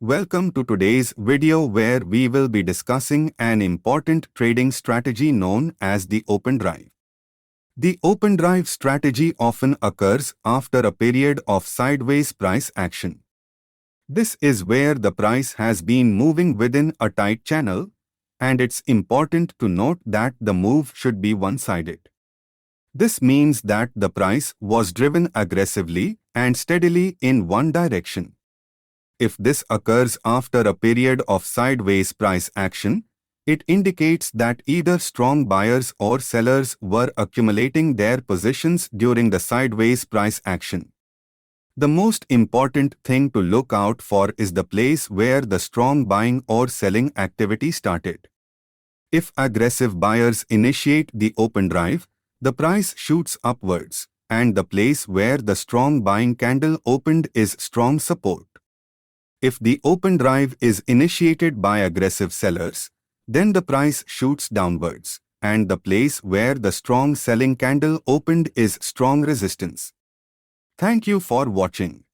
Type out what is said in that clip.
Welcome to today's video where we will be discussing an important trading strategy known as the open drive. The open drive strategy often occurs after a period of sideways price action. This is where the price has been moving within a tight channel, and it's important to note that the move should be one-sided. This means that the price was driven aggressively and steadily in one direction. If this occurs after a period of sideways price action, it indicates that either strong buyers or sellers were accumulating their positions during the sideways price action. The most important thing to look out for is the place where the strong buying or selling activity started. If aggressive buyers initiate the open drive, the price shoots upwards, and the place where the strong buying candle opened is strong support. If the open drive is initiated by aggressive sellers, then the price shoots downwards, and the place where the strong selling candle opened is strong resistance. Thank you for watching.